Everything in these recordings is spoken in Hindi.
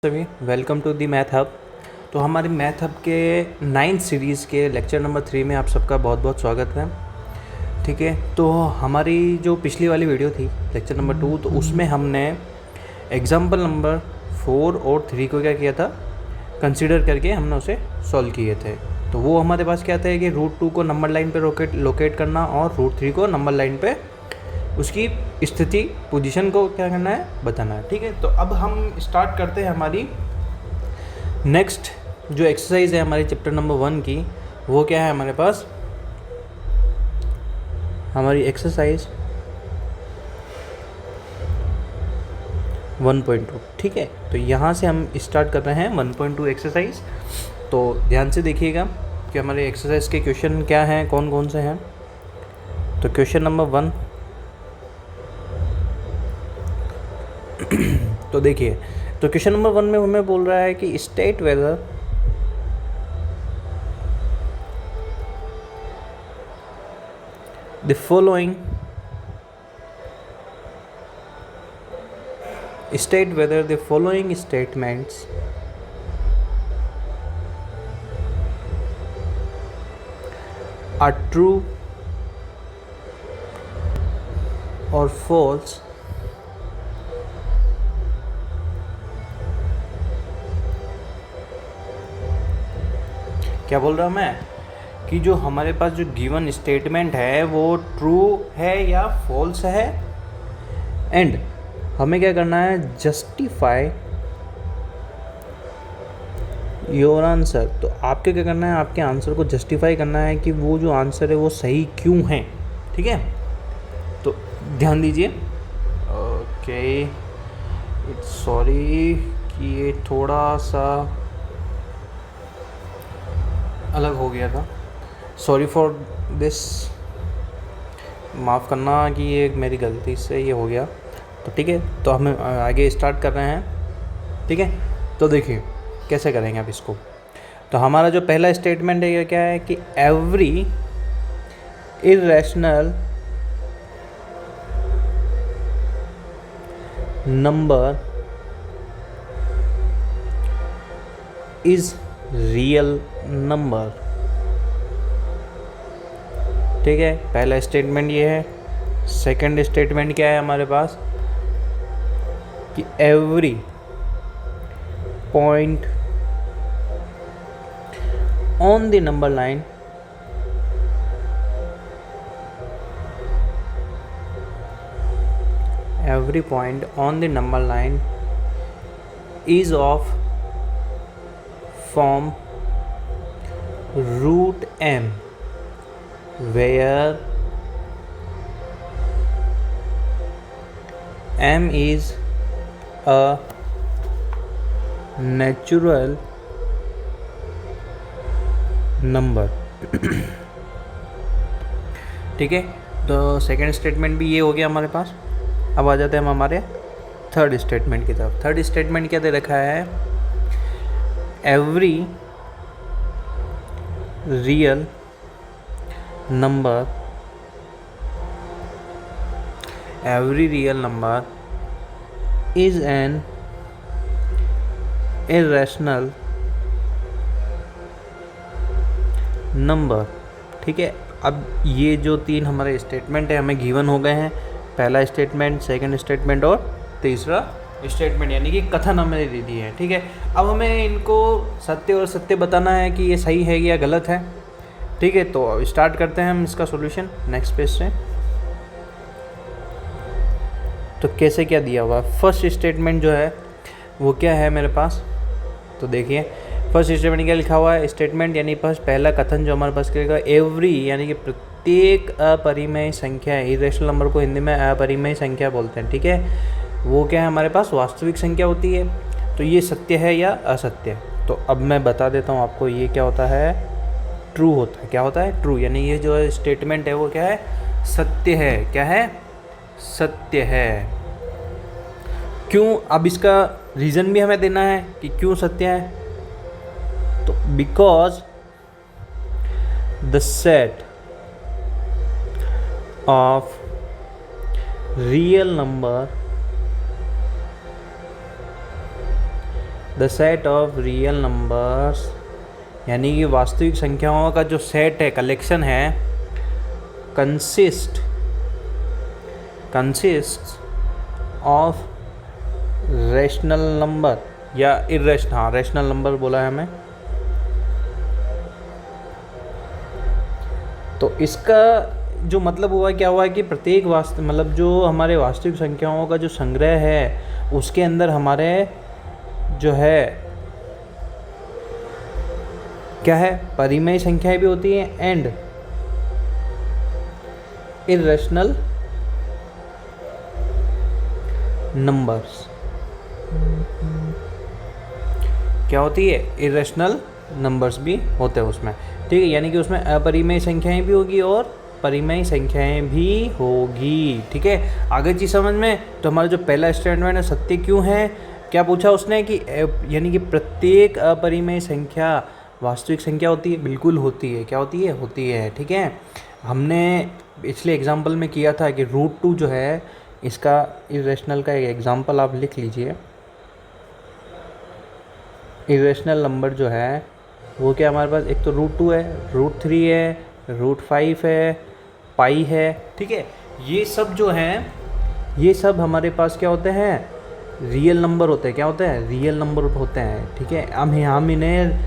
सभी welcome to the math hub. तो हमारे मैथ हब के 9th सीरीज़ के लेक्चर नंबर 3 में आप सबका बहुत बहुत स्वागत है। ठीक है, तो हमारी जो पिछली वाली वीडियो थी लेक्चर नंबर 2, तो उसमें हमने एग्जाम्पल नंबर 4 और 3 को क्या किया था, कंसीडर करके हमने उसे सॉल्व किए थे। तो वो हमारे पास क्या था कि रूट 2 को नंबर लाइन पे लोकेट करना और रूट 3 को नंबर लाइन पे उसकी स्थिति पोजीशन को क्या करना है, बताना है। ठीक है, तो अब हम स्टार्ट करते हैं हमारी नेक्स्ट जो एक्सरसाइज है हमारी चैप्टर नंबर 1 की। वो क्या है हमारे पास, हमारी एक्सरसाइज 1.2। ठीक है, तो यहाँ से हम स्टार्ट कर रहे हैं 1.2 एक्सरसाइज। तो ध्यान से देखिएगा कि हमारे एक्सरसाइज के क्वेश्चन क्या हैं, कौन कौन से हैं। तो क्वेश्चन नंबर 1 तो देखिए, तो क्वेश्चन नंबर 1 में हमें बोल रहा है कि state whether the following statements are true or false क्या बोल रहा हूँ मैं कि जो हमारे पास जो गिवन स्टेटमेंट है वो ट्रू है या फॉल्स है, एंड हमें क्या करना है, जस्टिफाई योर आंसर। तो आपके क्या करना है, आपके आंसर को जस्टिफाई करना है कि वो जो आंसर है वो सही क्यों है। ठीक है, तो ध्यान दीजिए। ओके, इट्स सॉरी कि ये थोड़ा सा अलग हो गया था, सॉरी फॉर दिस, माफ़ करना कि ये मेरी गलती से ये हो गया। तो ठीक है, तो हम आगे स्टार्ट कर रहे हैं। ठीक है, तो देखिए कैसे करेंगे अब इसको। तो हमारा जो पहला स्टेटमेंट है ये क्या है कि every irrational number is real number. ठीक है, पहला स्टेटमेंट ये है। सेकंड स्टेटमेंट क्या है हमारे पास कि every point on the number line is of form root m, where m is a natural number। ठीक है, तो सेकेंड स्टेटमेंट भी ये हो गया हमारे पास। अब आ जाते हैं हम हमारे थर्ड स्टेटमेंट की तरफ। थर्ड स्टेटमेंट क्या दे रखा है, every real number is N irrational number. ठीक है, अब ये जो तीन हमारे स्टेटमेंट है हमें गिवन हो गए हैं, पहला स्टेटमेंट, सेकंड स्टेटमेंट और तीसरा स्टेटमेंट, यानी कि कथन हमें दे दिए हैं। ठीक है, अब हमें इनको सत्य और सत्य बताना है कि ये सही है या गलत है। ठीक है, तो स्टार्ट करते हैं हम इसका सॉल्यूशन नेक्स्ट पेज से। तो कैसे क्या दिया हुआ है, फर्स्ट स्टेटमेंट जो है वो क्या है मेरे पास, तो देखिए फर्स्ट स्टेटमेंट क्या लिखा हुआ है, स्टेटमेंट यानी पहला कथन जो हमारे पास करेगा, एवरी यानी कि प्रत्येक अपरिमेय संख्या है। इरेशनल नंबर को हिंदी में अपरिमेय संख्या बोलते हैं। ठीक है, वो क्या है हमारे पास वास्तविक संख्या होती है। तो ये सत्य है या असत्य। तो अब मैं बता देता हूँ आपको, ये क्या होता है, ट्रू होता है। क्या होता है, ट्रू, यानी ये जो स्टेटमेंट है वो क्या है, सत्य है। क्या है, सत्य है। क्यों, अब इसका रीज़न भी हमें देना है कि क्यों सत्य है। तो because the set of real number the set of real numbers, यानी कि वास्तविक संख्याओं का जो सेट है, कलेक्शन है, कंसिस्ट ऑफ रेशनल नंबर या रेशनल नंबर बोला है हमें। तो इसका जो मतलब हुआ क्या हुआ कि प्रत्येक मतलब जो हमारे वास्तविक संख्याओं का जो संग्रह है उसके अंदर हमारे जो है क्या है, परिमेय संख्याएं भी होती हैं एंड इर्रेशनल नंबर्स। क्या होती है, इर्रेशनल नंबर्स भी होते हैं उसमें, ठीक है। यानी कि उसमें अपरिमेय संख्याएं भी होगी और परिमेय संख्याएं भी होगी, ठीक है। आगे चीज समझ में। तो हमारा जो पहला स्टेटमेंट है, सत्य क्यों है, क्या पूछा उसने कि यानी कि प्रत्येक अपरिमेय संख्या वास्तविक संख्या होती है, बिल्कुल होती है। क्या होती है, होती है, ठीक है। हमने पिछले एग्जाम्पल में किया था कि √2 जो है इसका इरेशनल का एक एग्जाम्पल आप लिख लीजिए। इरेशनल नंबर जो है वो क्या हमारे पास, एक तो √2 है, √3 है, √5 है, पाई है, ठीक है। ये सब जो हैं ये सब हमारे पास क्या होते हैं, रियल नंबर होते हैं। क्या होते हैं, रियल नंबर होते हैं, ठीक है। हम इन्हें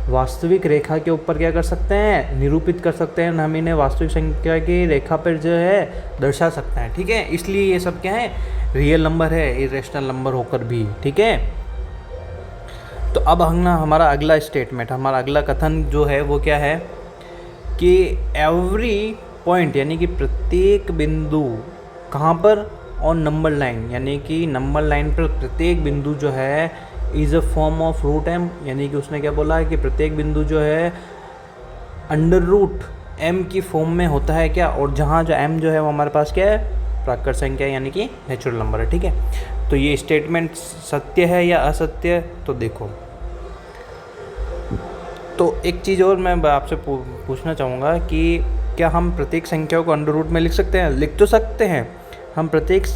वास्तविक रेखा के ऊपर क्या कर सकते हैं, निरूपित कर सकते हैं। हम इन्हें वास्तविक संख्या की रेखा पर जो है दर्शा सकते हैं, ठीक है। इसलिए ये सब क्या है, रियल नंबर है, इरेशनल नंबर होकर भी, ठीक है। तो अब हमारा अगला स्टेटमेंट, हमारा अगला कथन जो है वो क्या है कि एवरी पॉइंट, यानी कि प्रत्येक बिंदु कहाँ पर, ऑन नंबर लाइन, यानी कि नंबर लाइन पर प्रत्येक बिंदु जो है is a form of √m, यानी कि उसने क्या बोला है कि प्रत्येक बिंदु जो है √m की फॉर्म में होता है। क्या, और जहाँ जो m जो है वो हमारे पास क्या है, प्राकृत संख्या यानी कि नेचुरल नंबर है, ठीक है। तो ये स्टेटमेंट सत्य है या असत्य, तो देखो। तो एक चीज़ और मैं आपसे पूछना चाहूँगा कि क्या हम प्रत्येक संख्या को √√ में लिख सकते हैं? लिख तो सकते हैं हम, प्रत्येक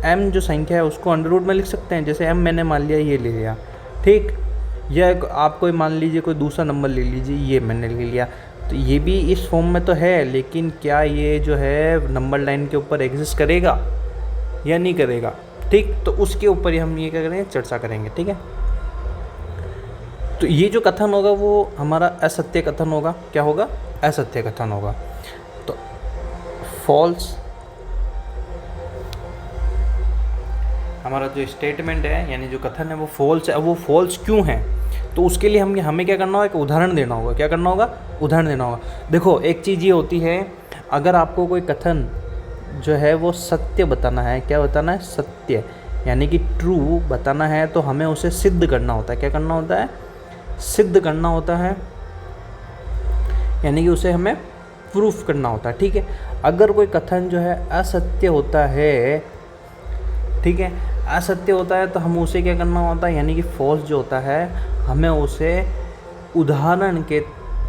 m जो संख्या है उसको √√ में लिख सकते हैं। जैसे m मैंने मान लिया, ये ले लिया, ठीक। या आप कोई मान लीजिए कोई दूसरा नंबर ले लीजिए, ये मैंने ले लिया, तो ये भी इस फॉर्म में तो है, लेकिन क्या ये जो है नंबर लाइन के ऊपर एग्जिस्ट करेगा या नहीं करेगा, ठीक। तो उसके ऊपर ही हम ये क्या करेंगे, चर्चा करेंगे, ठीक है। तो ये जो कथन होगा वो हमारा असत्य कथन होगा। क्या होगा, असत्य कथन होगा। तो फॉल्स, हमारा जो स्टेटमेंट है यानी जो कथन है वो फॉल्स है। अब वो फॉल्स क्यों है, तो उसके लिए हमें क्या करना होगा, एक उदाहरण देना होगा। क्या करना होगा, उदाहरण देना होगा। देखो एक चीज़ ये होती है, अगर आपको कोई कथन जो है वो सत्य बताना है, क्या बताना है, सत्य यानी कि ट्रू बताना है, तो हमें उसे सिद्ध करना होता है। क्या करना होता है, सिद्ध करना होता है, यानी कि उसे हमें प्रूफ करना होता है, ठीक है। अगर कोई कथन जो है असत्य होता है, ठीक है, असत्य होता है, तो हम उसे क्या करना होता है, यानी कि फॉल्स जो होता है हमें उसे उदाहरण के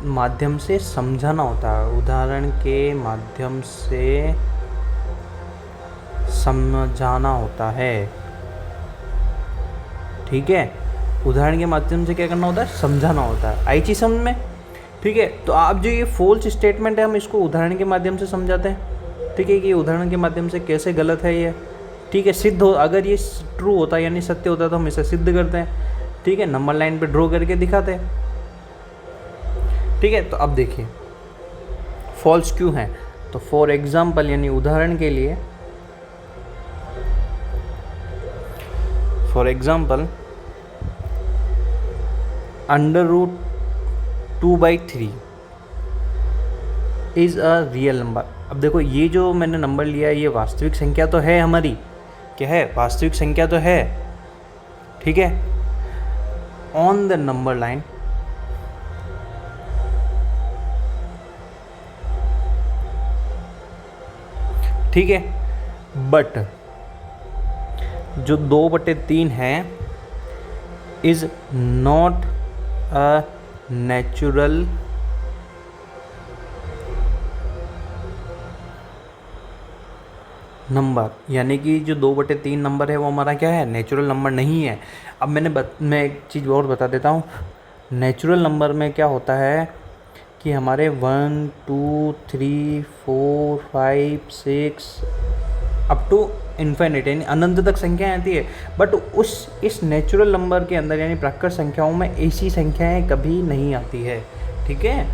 माध्यम से समझाना होता है। उदाहरण के माध्यम से समझाना होता है, ठीक है। उदाहरण के माध्यम से क्या करना होता है, समझाना होता है। आई चीज़ समझ में, ठीक है। तो आप जो ये फॉल्स स्टेटमेंट है हम इसको उदाहरण के माध्यम से समझाते हैं, ठीक है, कि उदाहरण के माध्यम से कैसे गलत है ये, ठीक है। सिद्ध हो, अगर ये ट्रू होता है यानी सत्य होता है तो हम इसे सिद्ध करते हैं, ठीक है, नंबर लाइन पे ड्रॉ करके दिखाते हैं, ठीक है। तो अब देखिए फॉल्स क्यों है, तो फॉर एग्जाम्पल यानी उदाहरण के लिए, for example √2/3 is a real number. अब देखो ये जो मैंने नंबर लिया है ये वास्तविक संख्या तो है हमारी, क्या है, वास्तविक संख्या तो है, ठीक है। ऑन द नंबर लाइन, ठीक है, बट जो 2/3 है is not a natural number, यानी कि जो 2/3 नंबर है वो हमारा क्या है, नेचुरल नंबर नहीं है। अब मैं एक चीज़ और बता देता हूँ। नेचुरल नंबर में क्या होता है कि हमारे 1 2 3 4 5 6 अप टू इन्फिनिट यानी अनंत तक संख्याएं आती है। बट इस नेचुरल नंबर के अंदर यानी प्राकृत संख्याओं में ऐसी संख्याएं कभी नहीं आती है। ठीक है,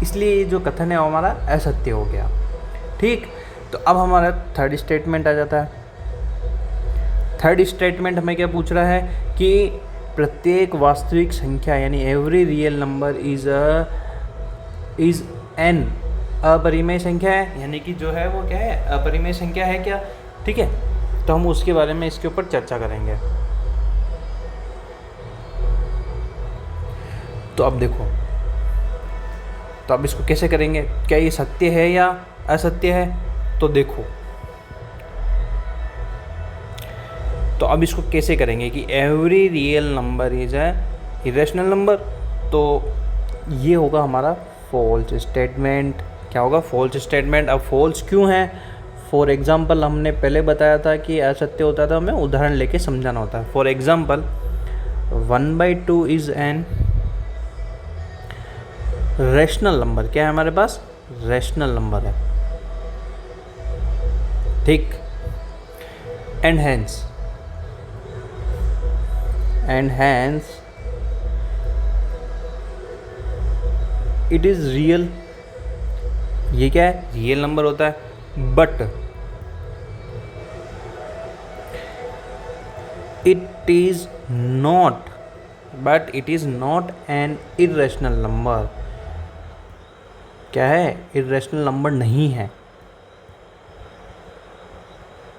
इसलिए ये जो कथन है वो हमारा असत्य हो गया। ठीक, तो अब हमारा थर्ड स्टेटमेंट आ जाता है। थर्ड स्टेटमेंट हमें क्या पूछ रहा है कि प्रत्येक वास्तविक संख्या यानी every real number is an अपरिमेय संख्या है, यानी कि जो है वो क्या है, अपरिमेय संख्या है क्या। ठीक है, तो हम उसके बारे में इसके ऊपर चर्चा करेंगे। तो अब देखो, तो अब इसको कैसे करेंगे, क्या ये सत्य है या असत्य है। तो देखो, तो अब इसको कैसे करेंगे कि every real number is a irrational number. तो ये होगा हमारा फॉल्स स्टेटमेंट। क्या होगा, फॉल्स स्टेटमेंट। अब फॉल्स क्यों है, फॉर एग्जाम्पल हमने पहले बताया था कि असत्य होता था, हमें उदाहरण लेके समझाना होता है। For example 1/2 is an rational number. क्या है हमारे पास, रैशनल नंबर है। ठीक, and hence it is real. ये क्या है, रियल नंबर होता है। But it is not an irrational number. क्या है, इरेशनल नंबर नहीं है।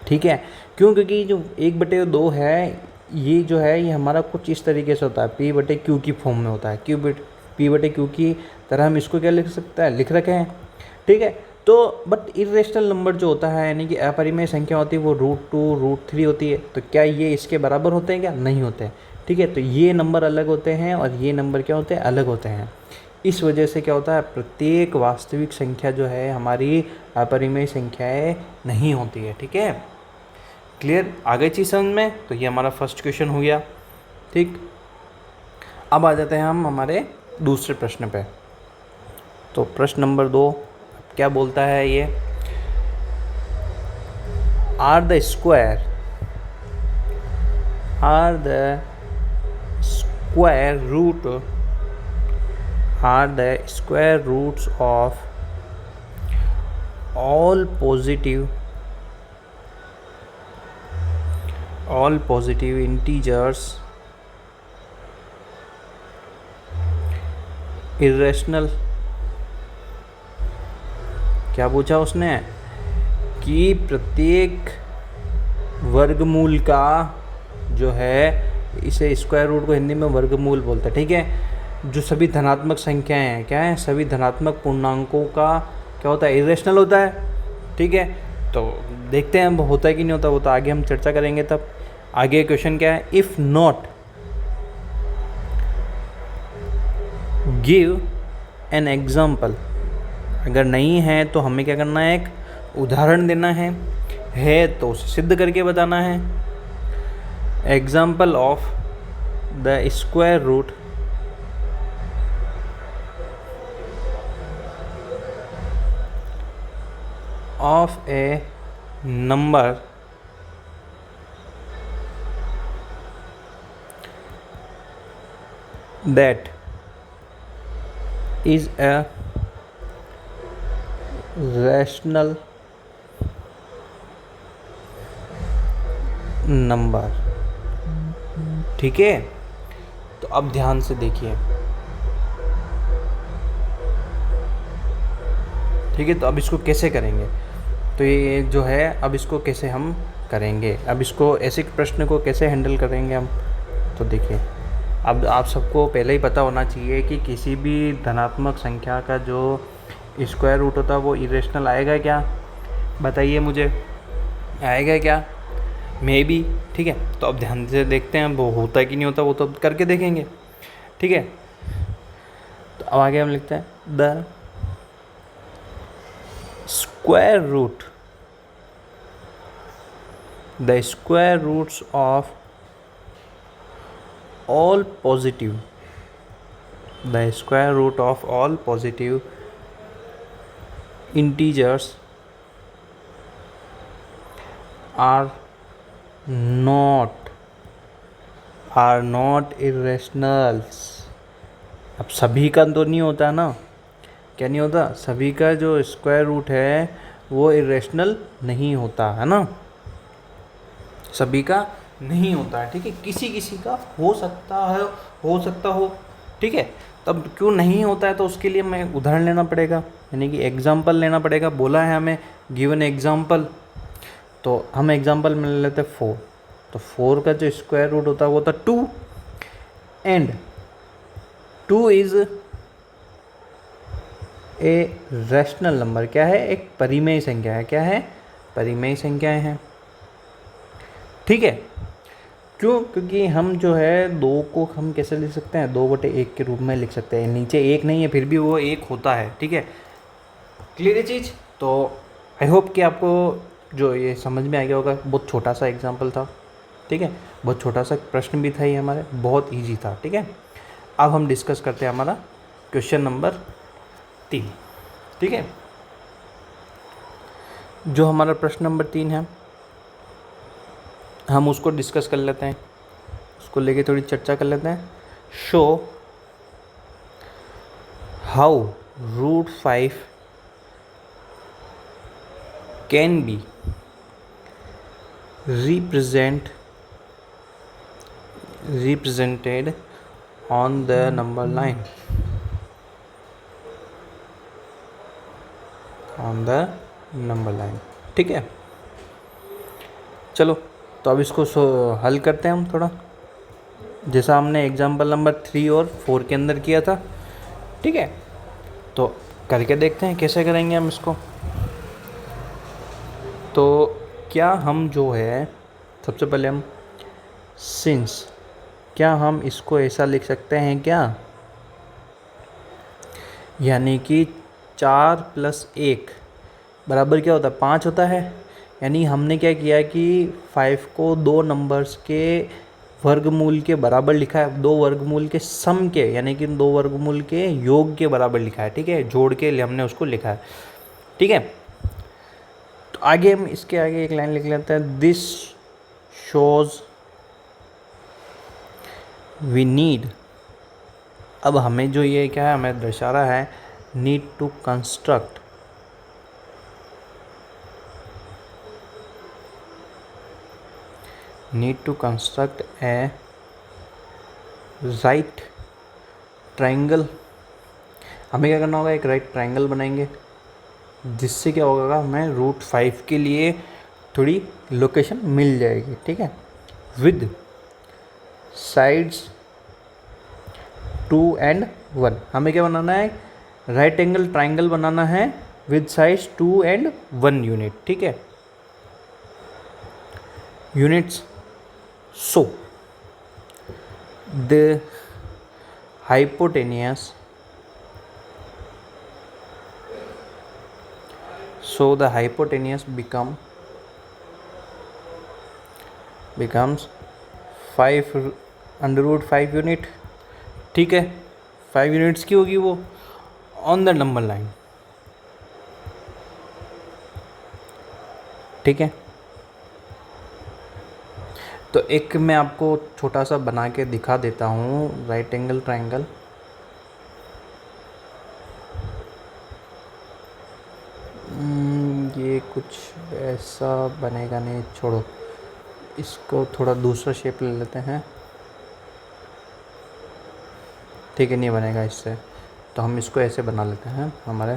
ठीक है, क्यों, क्योंकि जो 1/2 है ये जो है ये हमारा कुछ इस तरीके से होता है, P/Q की फॉर्म में होता है। P/Q की तरह हम इसको क्या लिख रखे हैं। ठीक है, तो बट इरेशनल नंबर जो होता है यानी कि अपरिमेय संख्या होती है वो √2 √3 होती है। तो क्या ये इसके बराबर होते हैं, क्या नहीं होते हैं। ठीक है, तो ये नंबर अलग होते हैं और ये नंबर क्या होते हैं, अलग होते हैं। इस वजह से क्या होता है, प्रत्येक वास्तविक संख्या जो है हमारी अपरिमेय संख्याएं नहीं होती है। ठीक है, क्लियर, आ गई चीज़ समझ में। तो ये हमारा फर्स्ट क्वेश्चन हो गया। ठीक, अब आ जाते हैं हम हमारे दूसरे प्रश्न पे। तो प्रश्न नंबर 2 क्या बोलता है ये, are the square roots of all positive integers irrational। क्या पूछा उसने कि प्रत्येक वर्गमूल का जो है, इसे स्क्वायर रूट को हिंदी में वर्गमूल बोलते हैं। ठीक है, जो सभी धनात्मक संख्याएं हैं, क्या है, सभी धनात्मक पूर्णांकों का क्या होता है, इरेशनल होता है। ठीक है, तो देखते हैं अब होता है कि नहीं होता, वो तो आगे हम चर्चा करेंगे। तब आगे क्वेश्चन क्या है, if not give an example. अगर नहीं है तो हमें क्या करना है, एक उदाहरण देना है तो उसे सिद्ध करके बताना है। Example of the square root of a number that is a rational number। ठीक है, तो अब ध्यान से देखिए। ठीक है, तो अब इसको कैसे करेंगे, तो ये जो है अब इसको कैसे हम करेंगे, अब इसको ऐसे प्रश्न को कैसे हैंडल करेंगे हम। तो देखिए, अब आप सबको पहले ही पता होना चाहिए कि किसी भी धनात्मक संख्या का जो स्क्वायर रूट होता है वो इरेशनल आएगा क्या, बताइए मुझे, आएगा क्या, मे बी। ठीक है, तो अब ध्यान से देखते हैं वो होता है कि नहीं होता, वो तो करके देखेंगे। ठीक है, तो अब आगे हम लिखते हैं the square root the square roots of all positive the square root of all positive integers are not irrationals। अब सभी का तो नहीं होता ना, क्या नहीं होता, सभी का जो स्क्वायर रूट है वो इरेशनल नहीं होता है ना, सभी का नहीं होता है, ठीक है, किसी किसी का हो सकता है, हो सकता हो, ठीक है। तब क्यों नहीं होता है, तो उसके लिए मैं उदाहरण लेना पड़ेगा, यानी कि एग्जाम्पल लेना पड़ेगा। बोला है हमें गिवन एग्जाम्पल, तो हम एग्जाम्पल में ले लेते हैं 4। तो 4 का जो स्क्वायर रूट होता है वो होता है 2, and 2 is a rational number. क्या है, एक परिमेय संख्या है। क्या है, परिमेय संख्याएं हैं, ठीक है। क्यों, क्योंकि हम जो है 2 को हम कैसे लिख सकते हैं, 2/1 के रूप में लिख सकते हैं। नीचे 1 नहीं है फिर भी वो 1 होता है, ठीक है। क्लियर है चीज़। तो आई होप कि आपको जो ये समझ में आ गया होगा। बहुत छोटा सा एग्जाम्पल था, ठीक है, बहुत छोटा सा प्रश्न भी था ये हमारे, बहुत ईजी था, ठीक है। अब हम डिस्कस करते हैं हमारा क्वेश्चन नंबर 3, ठीक है। जो हमारा प्रश्न नंबर 3 है हम उसको डिस्कस कर लेते हैं, उसको लेके थोड़ी चर्चा कर लेते हैं। Show how √5 can be represented on the number line, ठीक है। चलो तो अब इसको हल करते हैं हम थोड़ा, जैसा हमने एग्जाम्पल नंबर 3 और 4 के अंदर किया था, ठीक है। तो करके देखते हैं कैसे करेंगे हम इसको। तो क्या हम जो है सबसे पहले हम सिंस, क्या हम इसको ऐसा लिख सकते हैं क्या, यानी कि 4 + 1 बराबर क्या होता है, 5 होता है। यानी हमने क्या किया कि 5 को 2 नंबर्स के वर्गमूल के बराबर लिखा है, 2 वर्गमूल के सम के, यानी कि 2 वर्गमूल के योग के बराबर लिखा है, ठीक है, जोड़ के हमने उसको लिखा है, ठीक है। तो आगे हम इसके आगे एक लाइन लिख लेते हैं, दिस शोज वी नीड। अब हमें जो ये क्या है, हमें दर्शा रहा है need to construct a right triangle. हमें क्या करना होगा, एक राइट ट्रायंगल बनाएंगे, जिससे क्या होगा, हमें √5 के लिए थोड़ी लोकेशन मिल जाएगी, ठीक है, विद साइड्स 2 and 1। हमें क्या बनाना है, राइट एंगल ट्रायंगल बनाना है विद साइड्स 2 and 1 यूनिट, ठीक है, units. So the hypotenuse becomes 5 √5 unit, ठीक है। 5 यूनिट्स की होगी वो ऑन द नंबर लाइन, ठीक है। तो एक मैं आपको छोटा सा बना के दिखा देता हूँ राइट एंगल ट्रायंगल। ये कुछ ऐसा बनेगा नहीं, छोड़ो, इसको थोड़ा दूसरा शेप ले लेते हैं, ठीक है, नहीं बनेगा इससे, तो हम इसको ऐसे बना लेते हैं हमारे।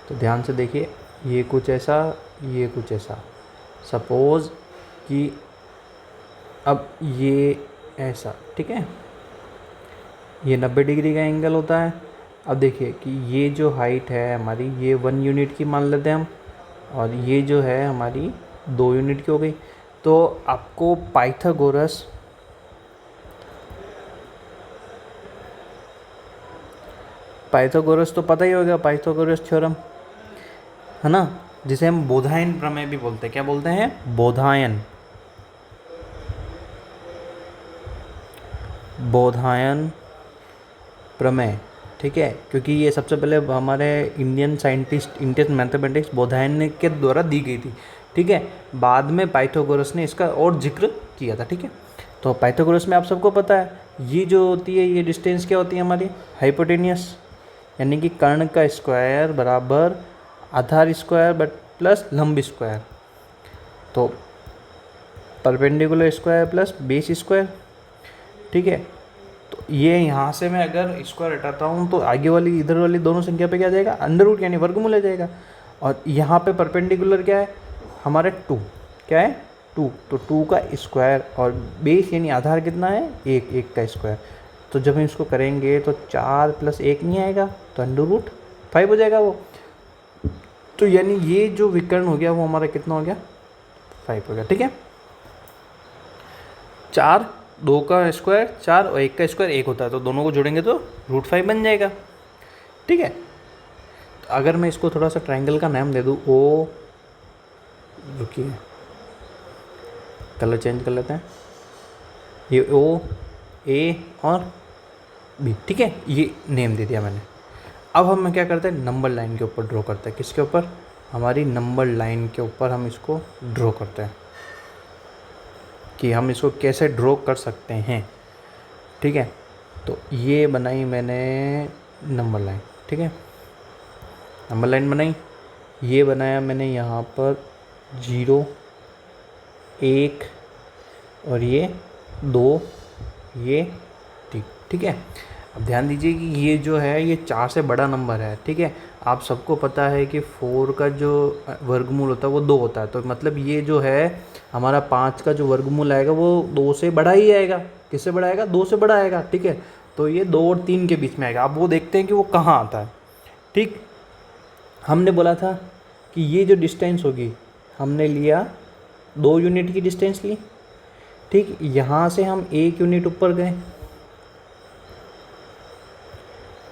तो ध्यान से देखिए, ये कुछ ऐसा, ये कुछ ऐसा, सपोज़ कि अब ये ऐसा, ठीक है, ये 90 डिग्री का एंगल होता है। अब देखिए कि ये जो हाइट है हमारी, ये 1 यूनिट की मान लेते हैं हम, और ये जो है हमारी 2 यूनिट की हो गई। तो आपको पाइथागोरस तो पता ही होगा, पाइथागोरस थ्योरम है ना, जिसे हम बोधायन प्रमेय भी बोलते हैं। क्या बोलते हैं? बोधायन प्रमेय, ठीक है, क्योंकि ये सबसे पहले हमारे Indian scientist, Indian mathematics Baudhayana के द्वारा दी गई थी, ठीक है। बाद में पाइथागोरस ने इसका और जिक्र किया था, ठीक है। तो पाइथागोरस में आप सबको पता है ये जो होती है, ये डिस्टेंस क्या होती है हमारी? हाइपोटेनियस, यानी कि कर्ण का स्क्वायर बराबर आधार स्क्वायर बट प्लस लंब स्क्वायर, तो perpendicular square plus base square, ठीक है। तो ये यहाँ से मैं अगर स्क्वायर हटाता हूँ तो आगे वाली इधर वाली दोनों संख्या पे क्या आ जाएगा? अंडर रूट यानी वर्गमूल आ जाएगा। और यहाँ पे परपेंडिकुलर क्या है हमारे? 2। क्या है? 2। तो 2 का स्क्वायर और बेस यानी आधार कितना है? 1 का स्क्वायर। तो जब हम इसको करेंगे तो 4 + 1 नहीं आएगा, तो अंडर रूट 5 हो जाएगा वो। तो यानी ये जो विकर्ण हो गया वो हमारा कितना हो गया? 5 हो गया, ठीक है। 4, 2 का स्क्वायर 4 और 1 का स्क्वायर 1 होता है, तो दोनों को जोड़ेंगे तो √5 बन जाएगा, ठीक है। तो अगर मैं इसको थोड़ा सा ट्रायंगल का नाम दे दूँ, ओ, रुकिए कलर चेंज कर लेते हैं, ये ओ, ए और बी, ठीक है, ये नेम दे दिया मैंने। अब हम क्या करते हैं? नंबर लाइन के ऊपर ड्रॉ करते हैं। किसके ऊपर? हमारी नंबर लाइन के ऊपर हम इसको ड्रॉ करते हैं कि हम इसको कैसे ड्रॉ कर सकते हैं, ठीक है। तो ये बनाई मैंने नंबर लाइन, ठीक है, नंबर लाइन बनाई। ये बनाया मैंने यहाँ पर 0, 1 और ये 2, ये 3, ठीक है। अब ध्यान दीजिए कि ये जो है ये 4 से बड़ा नंबर है, ठीक है। आप सबको पता है कि 4 का जो वर्गमूल होता है वो 2 होता है, तो मतलब ये जो है हमारा 5 का जो वर्गमूल आएगा वो 2 से बड़ा ही आएगा। किससे बड़ा आएगा? 2 से बड़ा आएगा, ठीक है। तो ये 2 और 3 के बीच में आएगा। अब वो देखते हैं कि वो कहाँ आता है, ठीक। हमने बोला था कि ये जो डिस्टेंस होगी, हमने लिया 2 यूनिट की डिस्टेंस ली, ठीक। यहाँ से हम 1 यूनिट ऊपर गए,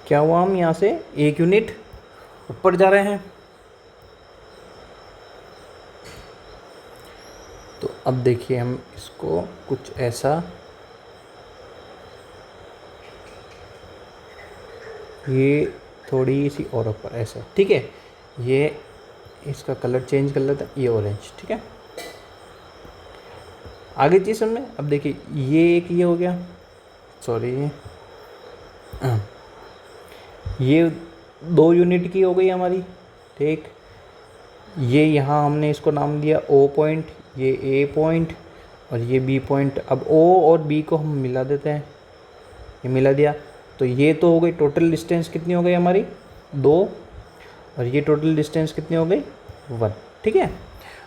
क्या हुआ? हम यहाँ से 1 यूनिट ऊपर जा रहे हैं। तो अब देखिए हम इसको कुछ ऐसा, ये थोड़ी सी और ऊपर ऐसा, ठीक है। ये इसका कलर चेंज कर लेते हैं, ये ऑरेंज, ठीक है। आगे चीज़ सुनने। अब देखिए ये एक ये हो गया, सॉरी ये 2 यूनिट की हो गई हमारी, ठीक। ये यहाँ हमने इसको नाम दिया O पॉइंट, ये A पॉइंट और ये B पॉइंट। अब O और B को हम मिला देते हैं, ये मिला दिया। तो ये तो हो गई टोटल डिस्टेंस कितनी हो गई हमारी? 2, और ये टोटल डिस्टेंस कितनी हो गई? 1, ठीक है।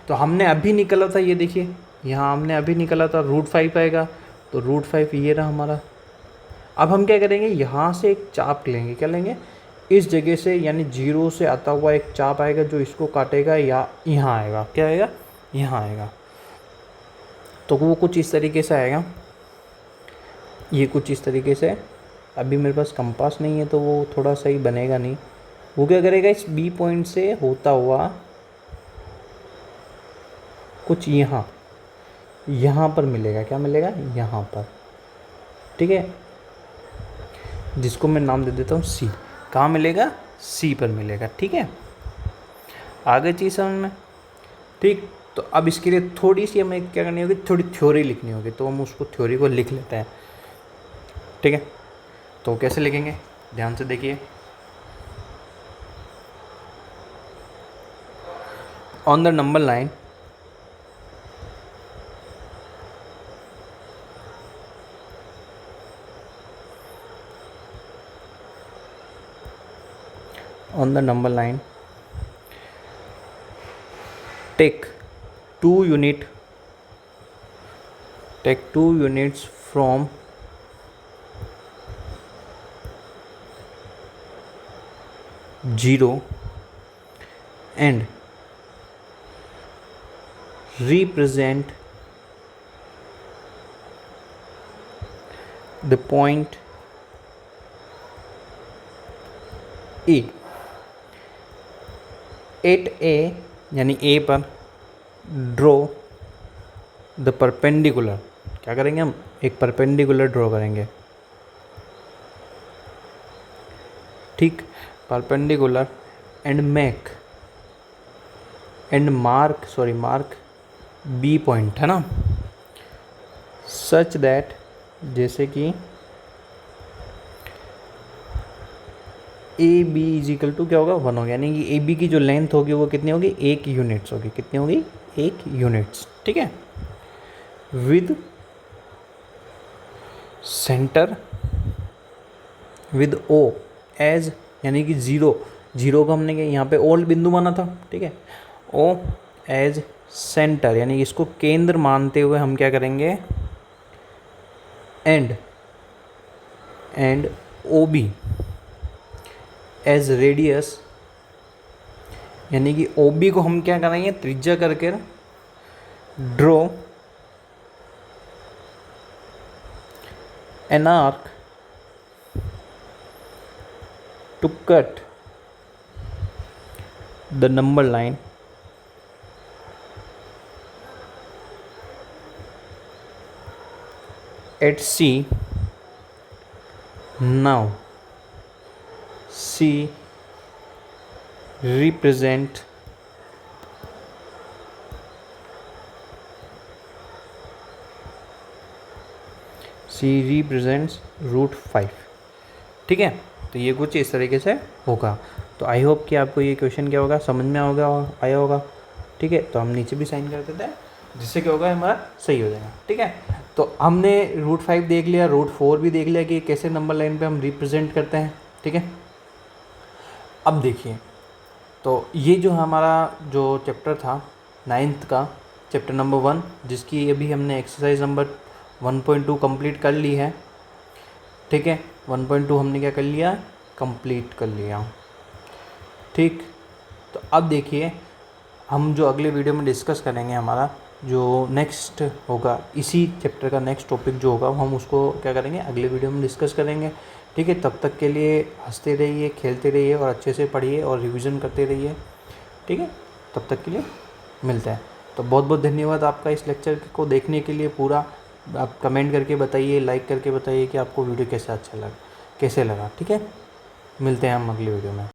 तो हमने अभी निकाला था, ये देखिए यहाँ हमने अभी निकाला था √5 आएगा, तो √5 ये रहा हमारा। अब हम क्या करेंगे? यहाँ से एक चाप लेंगे, क्या लेंगे? इस जगह से, यानी 0 से आता हुआ एक चाप आएगा जो इसको काटेगा, या यहाँ आएगा, क्या आएगा? यहाँ आएगा। तो वो कुछ इस तरीके से आएगा, ये कुछ इस तरीके से। अभी मेरे पास कंपास नहीं है तो वो थोड़ा सही बनेगा नहीं। वो क्या करेगा? इस B पॉइंट से होता हुआ कुछ यहाँ पर मिलेगा, क्या मिलेगा? यहाँ पर, ठीक है, जिसको मैं नाम दे देता हूँ C। कहाँ मिलेगा? C पर मिलेगा, ठीक है। आगे चीज़ समझ में, ठीक। तो अब इसके लिए थोड़ी सी हमें क्या करनी होगी? थोड़ी थ्योरी लिखनी होगी, तो हम उसको थ्योरी को लिख लेते हैं, ठीक है। तो कैसे लिखेंगे? ध्यान से देखिए। On the number line, on the number line, take 2 units from zero and represent the point A at a यानी ए पर ड्रॉ द परपेंडिकुलर, क्या करेंगे हम, एक परपेंडिकुलर ड्रॉ करेंगे, ठीक, perpendicular and mark B point, है ना, सच दैट, जैसे कि A B is equal to क्या होगा, 1 होगा, यानी कि ए बी की जो लेंथ होगी वो कितनी होगी, 1 यूनिट्स होगी, कितनी होगी, 1 यूनिट्स, ठीक है, with centre with O as, यानी कि जीरो को हमने यहाँ पे ओल्ड बिंदु माना था, ठीक है, ओ एज सेंटर, यानी कि इसको केंद्र मानते हुए हम क्या करेंगे, and O B as radius, यानी कि ओ बी को हम क्या करेंगे, त्रिज्या करके draw an arc to cut the number line at C. Now C represent root 5, ठीक है। तो ये कुछ इस तरीके से होगा। तो आई होप कि आपको ये क्वेश्चन क्या होगा, समझ में आया होगा, ठीक है। तो हम नीचे भी साइन कर देते हैं, जिससे क्या होगा, हमारा सही हो जाएगा, ठीक है। तो हमने रूट 5 देख लिया, रूट 4 भी देख लिया कि कैसे नंबर लाइन पे हम रिप्रेजेंट करते हैं, ठीक है। अब देखिए, तो ये जो हमारा जो चैप्टर था 9th का, चैप्टर नंबर 1, जिसकी अभी हमने एक्सरसाइज नंबर 1.2 कंप्लीट कर ली है, ठीक है। 1.2 हमने क्या कर लिया, कंप्लीट कर लिया, ठीक। तो अब देखिए, हम जो अगले वीडियो में डिस्कस करेंगे, हमारा जो नेक्स्ट होगा, इसी चैप्टर का नेक्स्ट टॉपिक जो होगा, हम उसको क्या करेंगे, अगले वीडियो में डिस्कस करेंगे, ठीक है। तब तक के लिए हंसते रहिए, खेलते रहिए और अच्छे से पढ़िए और रिवीजन करते रहिए, ठीक है। तब तक के लिए मिलता है। तो बहुत बहुत धन्यवाद आपका इस लेक्चर को देखने के लिए। पूरा आप कमेंट करके बताइए, लाइक करके बताइए कि आपको वीडियो कैसा अच्छा लगा, कैसे लगा, ठीक है। मिलते हैं हम अगले वीडियो में।